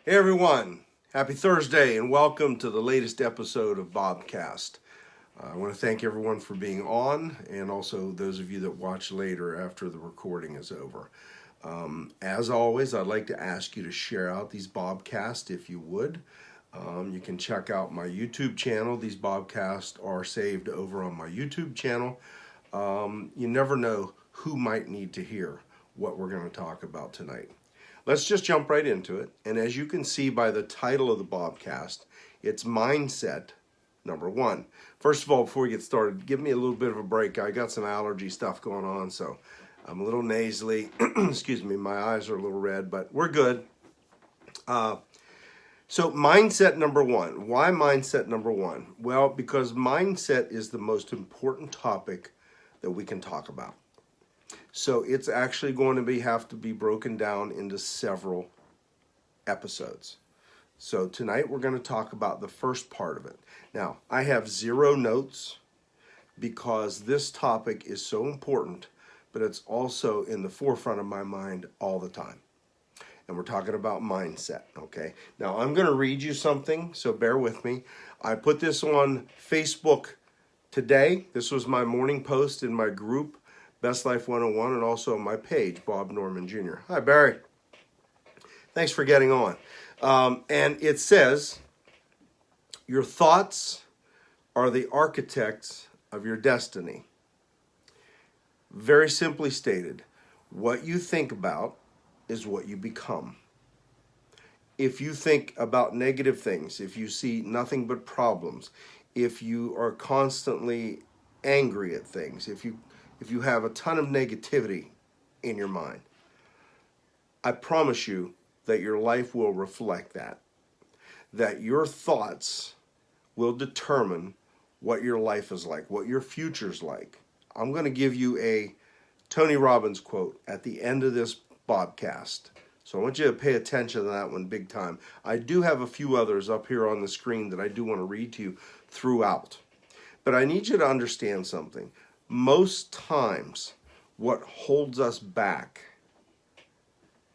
Hey everyone, happy Thursday and welcome to the latest episode of Bobcast. I want to thank everyone for being on and also those of you that watch later after the recording is over. As always, I'd like to ask you to share out these Bobcasts if you would. You can check out my YouTube channel. These Bobcasts are saved over on my YouTube channel. You never know who might need to hear what we're going to talk about tonight. Let's just jump right into it. And as you can see by the title of the Bobcast, it's Mindset Number 1. First of all, before we get started, give me a little bit of a break. I got some allergy stuff going on, so I'm a little nasally. Excuse me, my eyes are a little red, but we're good. So mindset number 1. Why mindset number 1? Well, because mindset is the most important topic that we can talk about. So it's actually going to have to be broken down into several episodes. So tonight we're going to talk about the first part of it. Now, I have 0 notes because this topic is so important, but it's also in the forefront of my mind all the time. And we're talking about mindset, okay? Now, I'm going to read you something, so bear with me. I put this on Facebook today. This was my morning post in my group, Best Life 101, and also on my page, Bob Norman Jr. Hi, Barry. Thanks for getting on. And it says, your thoughts are the architects of your destiny. Very simply stated, what you think about is what you become. If you think about negative things, if you see nothing but problems, if you are constantly angry at things, if you have a ton of negativity in your mind, I promise you that your life will reflect that. That your thoughts will determine what your life is like, what your future's like. I'm going to give you a Tony Robbins quote at the end of this Bobcast. So I want you to pay attention to that one big time. I do have a few others up here on the screen that I do want to read to you throughout. But I need you to understand something. Most times, what holds us back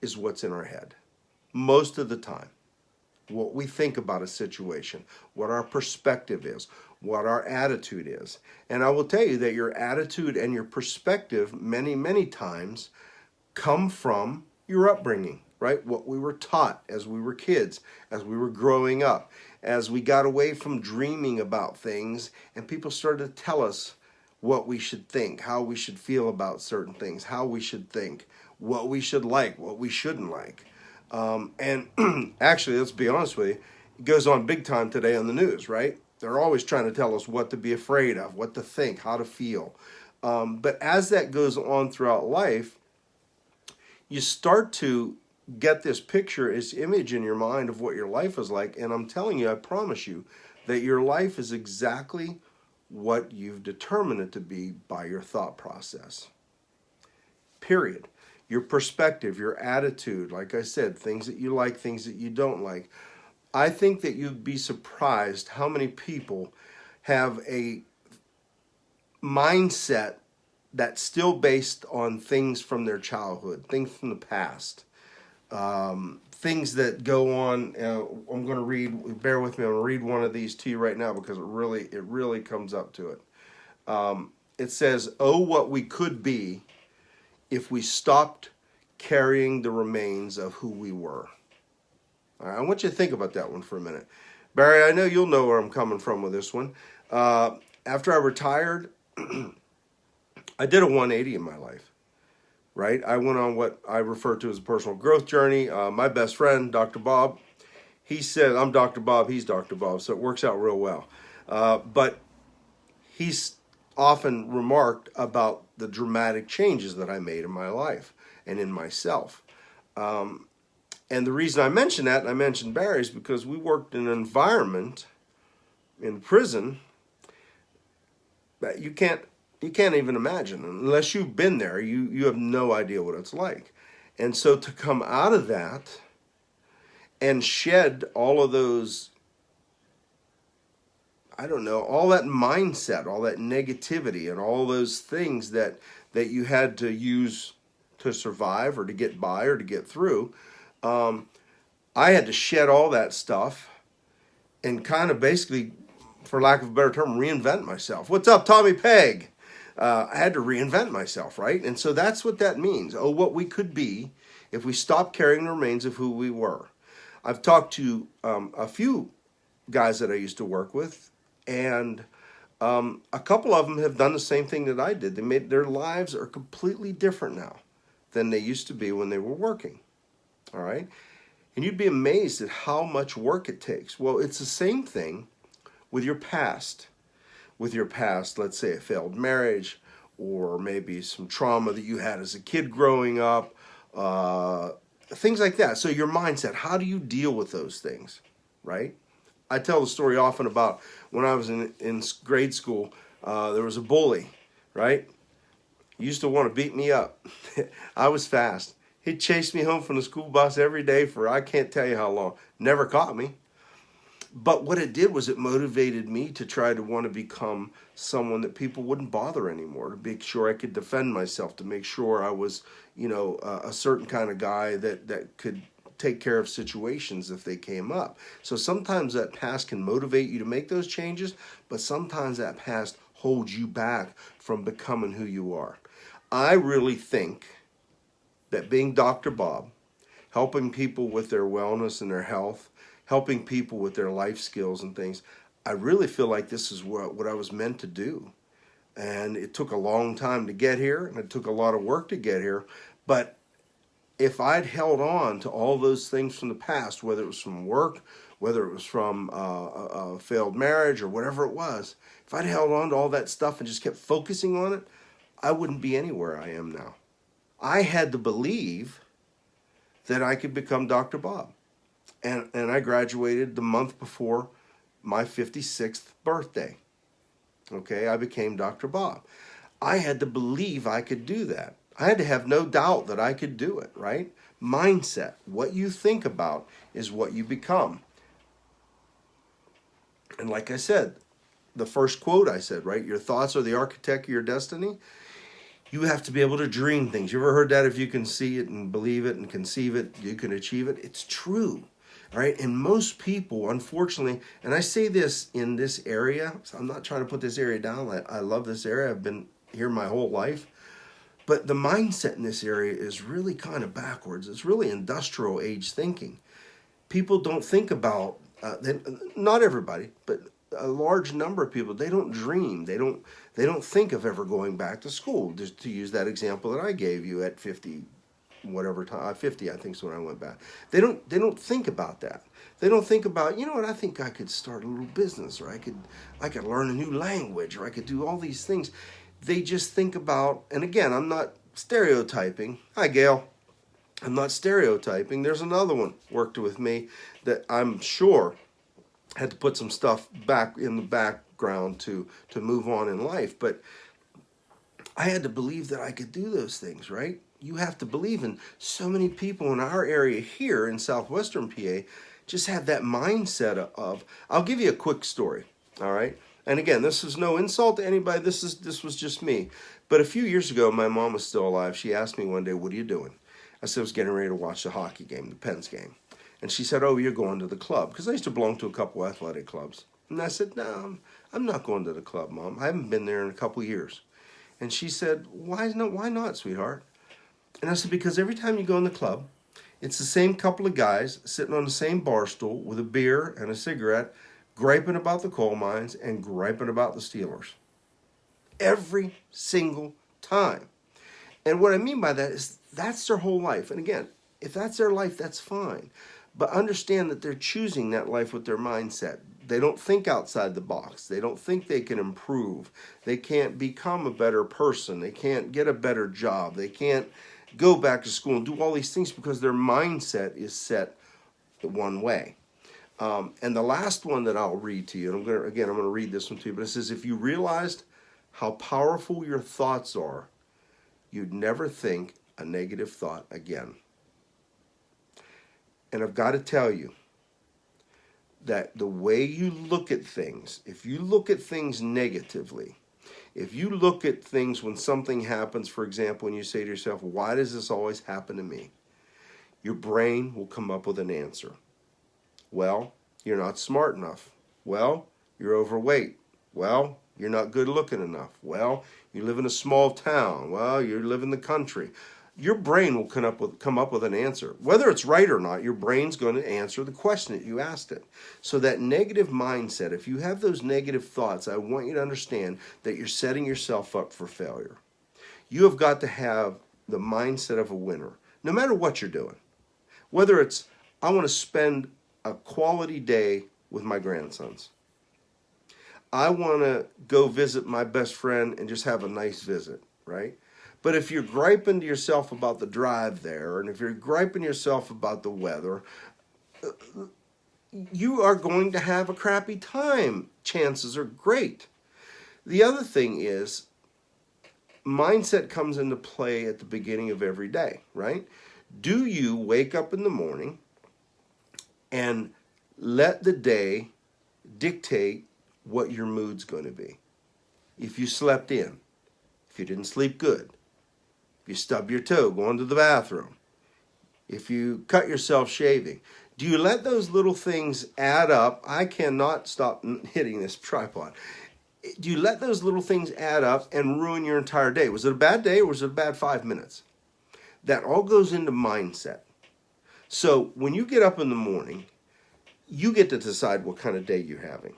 is what's in our head. Most of the time, what we think about a situation, what our perspective is, what our attitude is. And I will tell you that your attitude and your perspective many, many times come from your upbringing, right? What we were taught as we were kids, as we were growing up, as we got away from dreaming about things and people started to tell us what we should think, how we should feel about certain things, how we should think, what we should like, what we shouldn't like. And actually, let's be honest with you, it goes on big time today on the news, right? They're always trying to tell us what to be afraid of, what to think, how to feel. But as that goes on throughout life, you start to get this picture, this image in your mind of what your life is like. And I'm telling you, I promise you, that your life is exactly what you've determined it to be by your thought process. Period. Your perspective, your attitude, like I said, things that you like, things that you don't like. I think that you'd be surprised how many people have a mindset that's still based on things from their childhood, things from the past, things that go on. I'm going to read, bear with me, I'm going to read one of these to you right now because it really comes up to it. It says, oh, what we could be if we stopped carrying the remains of who we were. All right, I want you to think about that one for a minute. Barry, I know you'll know where I'm coming from with this one. After I retired, I did a 180 in my life, right? I went on what I refer to as a personal growth journey. My best friend, Dr. Bob, he said, I'm Dr. Bob, he's Dr. Bob, so it works out real well. But he's often remarked about the dramatic changes that I made in my life and in myself. And the reason I mention that, and I mentioned Barry, is because we worked in an environment in prison that you can't even imagine. Unless you've been there, you have no idea what it's like. And so to come out of that and shed all of those, I don't know, all that mindset, all that negativity, and all those things that you had to use to survive or to get by or to get through, I had to shed all that stuff and kind of basically, for lack of a better term, reinvent myself. What's up, Tommy Pegg? I had to reinvent myself, right? And so that's what that means. Oh, what we could be if we stopped carrying the remains of who we were. I've talked to a few guys that I used to work with, and a couple of them have done the same thing that I did. They made their lives are completely different now than they used to be when they were working. All right, and you'd be amazed at how much work it takes. Well, it's the same thing with your past. With your past, let's say a failed marriage, or maybe some trauma that you had as a kid growing up, things like that. So your mindset, how do you deal with those things, right? I tell the story often about when I was in grade school, there was a bully, right? He used to want to beat me up. I was fast. He'd chase me home from the school bus every day for I can't tell you how long. Never caught me. But what it did was it motivated me to try to want to become someone that people wouldn't bother anymore, to make sure I could defend myself, to make sure I was, a certain kind of guy that could take care of situations if they came up. So sometimes that past can motivate you to make those changes, but sometimes that past holds you back from becoming who you are. I really think that being Dr. Bob, helping people with their wellness and their health, helping people with their life skills and things, I really feel like this is what I was meant to do. And it took a long time to get here, and it took a lot of work to get here. But if I'd held on to all those things from the past, whether it was from work, whether it was from a failed marriage or whatever it was, if I'd held on to all that stuff and just kept focusing on it, I wouldn't be anywhere I am now. I had to believe that I could become Dr. Bob. And I graduated the month before my 56th birthday. Okay, I became Dr. Bob. I had to believe I could do that. I had to have no doubt that I could do it, right? Mindset. What you think about is what you become. And like I said, the first quote I said, right? Your thoughts are the architect of your destiny. You have to be able to dream things. You ever heard that? If you can see it and believe it and conceive it, you can achieve it. It's true. Right? And most people, unfortunately, and I say this in this area, so I'm not trying to put this area down. I love this area. I've been here my whole life. But the mindset in this area is really kind of backwards. It's really industrial age thinking. People don't think about, not everybody, but a large number of people, they don't dream. They don't think of ever going back to school, just to use that example that I gave you at 50 whatever time, 50 I think is when I went back. They don't think about that. They don't think about, you know what, I think I could start a little business, or I could learn a new language, or I could do all these things. They just think about, and again, I'm not stereotyping. Hi, Gail. I'm not stereotyping. There's another one worked with me that I'm sure had to put some stuff back in the background to move on in life. But I had to believe that I could do those things, right? You have to believe. In so many people in our area here in southwestern PA just have that mindset of, I'll give you a quick story, all right? And again, this is no insult to anybody. This was just me. But a few years ago, my mom was still alive. She asked me one day, what are you doing? I said I was getting ready to watch the hockey game, the Pens game. And she said, oh, you're going to the club. Because I used to belong to a couple athletic clubs. And I said, no, I'm not going to the club, Mom. I haven't been there in a couple years. And she said, why not, sweetheart? And I said, because every time you go in the club, it's the same couple of guys sitting on the same bar stool with a beer and a cigarette, griping about the coal mines and griping about the Steelers. Every single time. And what I mean by that is that's their whole life. And again, if that's their life, that's fine. But understand that they're choosing that life with their mindset. They don't think outside the box. They don't think they can improve. They can't become a better person. They can't get a better job. They can't go back to school and do all these things because their mindset is set one way. And the last one that I'll read to you, and I'm going to read this one to you, but it says, if you realized how powerful your thoughts are, you'd never think a negative thought again. And I've got to tell you that the way you look at things, if you look at things negatively, if you look at things when something happens, for example, and you say to yourself, why does this always happen to me? your brain will come up with an answer. Well, you're not smart enough. Well, you're overweight. Well, you're not good looking enough. Well, you live in a small town. Well, you live in the country. Your brain will come up with an answer. Whether it's right or not, your brain's going to answer the question that you asked it. So that negative mindset, if you have those negative thoughts, I want you to understand that you're setting yourself up for failure. You have got to have the mindset of a winner, no matter what you're doing. Whether it's, I want to spend a quality day with my grandsons. I want to go visit my best friend and just have a nice visit, right? But if you're griping to yourself about the drive there, and if you're griping to yourself about the weather, you are going to have a crappy time. Chances are great. The other thing is, mindset comes into play at the beginning of every day, right? Do you wake up in the morning and let the day dictate what your mood's going to be? If you slept in, if you didn't sleep good, if you stub your toe going to the bathroom, if you cut yourself shaving, do you let those little things add up? I cannot stop hitting this tripod. Do you let those little things add up and ruin your entire day? Was it a bad day or was it a bad 5 minutes? That all goes into mindset. So when you get up in the morning, you get to decide what kind of day you're having.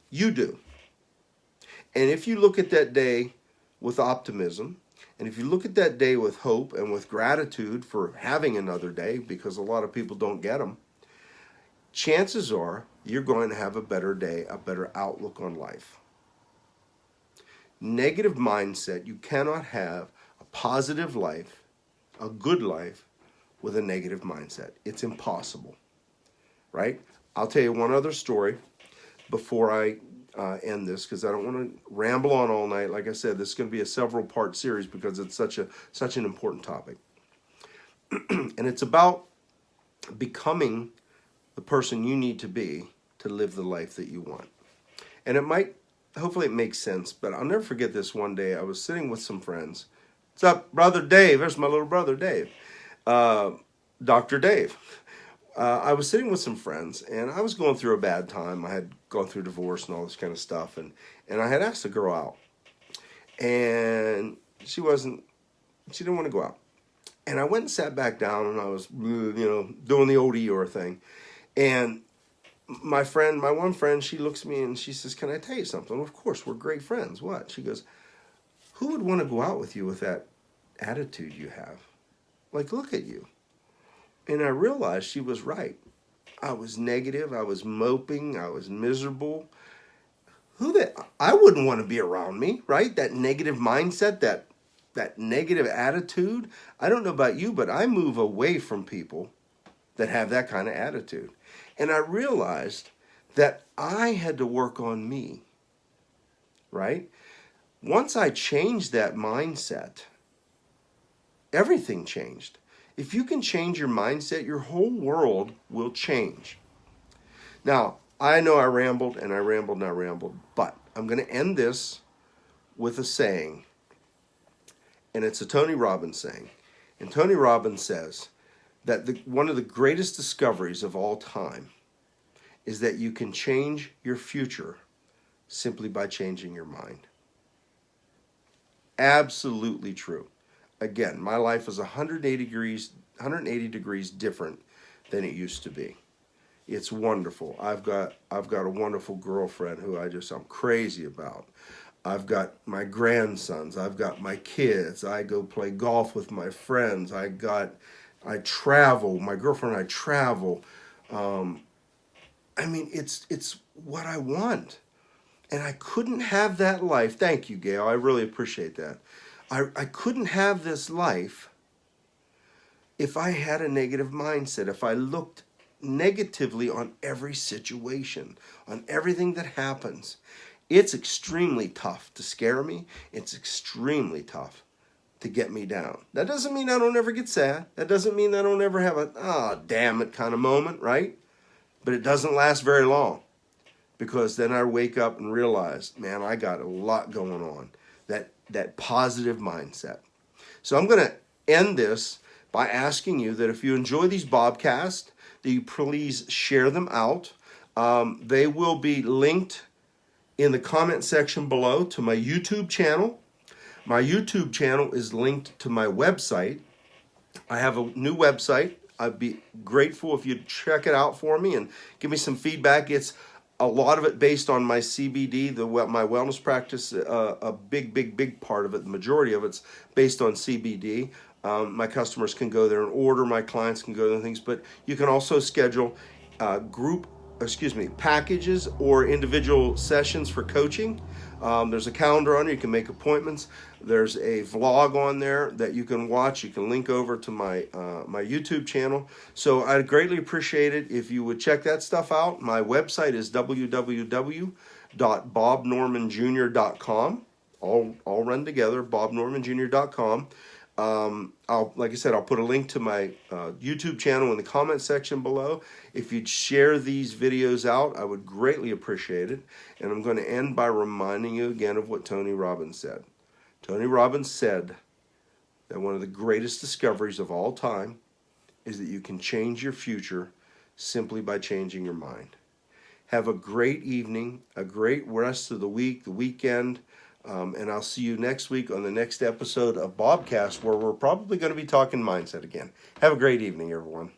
You do. And if you look at that day with optimism, and if you look at that day with hope and with gratitude for having another day, because a lot of people don't get them, chances are you're going to have a better day, a better outlook on life. Negative mindset, you cannot have a positive life, a good life, with a negative mindset. It's impossible, right? I'll tell you one other story before I end this, because I don't want to ramble on all night. Like I said, this is going to be a several-part series because it's such an important topic. And it's about becoming the person you need to be to live the life that you want. And hopefully it makes sense, but I'll never forget this one day. I was sitting with some friends. What's up, Brother Dave? There's my little brother, Dave. Dr. Dave. I was sitting with some friends, and I was going through a bad time. I had gone through divorce and all this kind of stuff, and I had asked a girl out, and she didn't want to go out. And I went and sat back down, and I was, doing the old Eeyore thing. And my one friend, she looks at me and she says, "Can I tell you something?" Well, of course, we're great friends. What? She goes, "Who would want to go out with you with that attitude you have? Like, look at you." And I realized she was right. I was negative. I was moping. I was miserable. I wouldn't want to be around me, right? That negative mindset, that negative attitude. I don't know about you, but I move away from people that have that kind of attitude. And I realized that I had to work on me, right? Once I changed that mindset, everything changed. If you can change your mindset, your whole world will change. Now, I know I rambled, but I'm going to end this with a saying, and it's a Tony Robbins saying. And Tony Robbins says that one of the greatest discoveries of all time is that you can change your future simply by changing your mind. Absolutely true. Again, my life is 180 degrees different than it used to be. It's wonderful. I've got a wonderful girlfriend who I'm crazy about. I've got my grandsons. I've got my kids. I go play golf with my friends. I travel. My girlfriend and I travel. It's what I want. And I couldn't have that life. Thank you, Gail. I really appreciate that. I couldn't have this life if I had a negative mindset, if I looked negatively on every situation, on everything that happens. It's extremely tough to scare me. It's extremely tough to get me down. That doesn't mean I don't ever get sad. That doesn't mean I don't ever have a, damn it kind of moment, right? But it doesn't last very long, because then I wake up and realize, man, I got a lot going on. That positive mindset. So I'm going to end this by asking you that if you enjoy these Bobcasts, that you please share them out. They will be linked in the comment section below to my YouTube channel. My YouTube channel is linked to my website. I have a new website. I'd be grateful if you'd check it out for me and give me some feedback. It's a lot of it based on my CBD, my wellness practice. A big part of it, the majority of it's based on CBD. My customers can go there and order. My clients can go there and things, but you can also schedule packages or individual sessions for coaching. There's a calendar on it. You can make appointments. There's a vlog on there that you can watch. You can link over to my YouTube channel. So I'd greatly appreciate it if you would check that stuff out. My website is www.bobnormanjr.com. All run together, bobnormanjr.com. Like I said, I'll put a link to my YouTube channel in the comment section below. If you'd share these videos out, I would greatly appreciate it. And I'm going to end by reminding you again of what Tony Robbins said. Tony Robbins said that one of the greatest discoveries of all time is that you can change your future simply by changing your mind. Have a great evening, a great rest of the week, the weekend. And I'll see you next week on the next episode of Bobcast, where we're probably going to be talking mindset again. Have a great evening, everyone.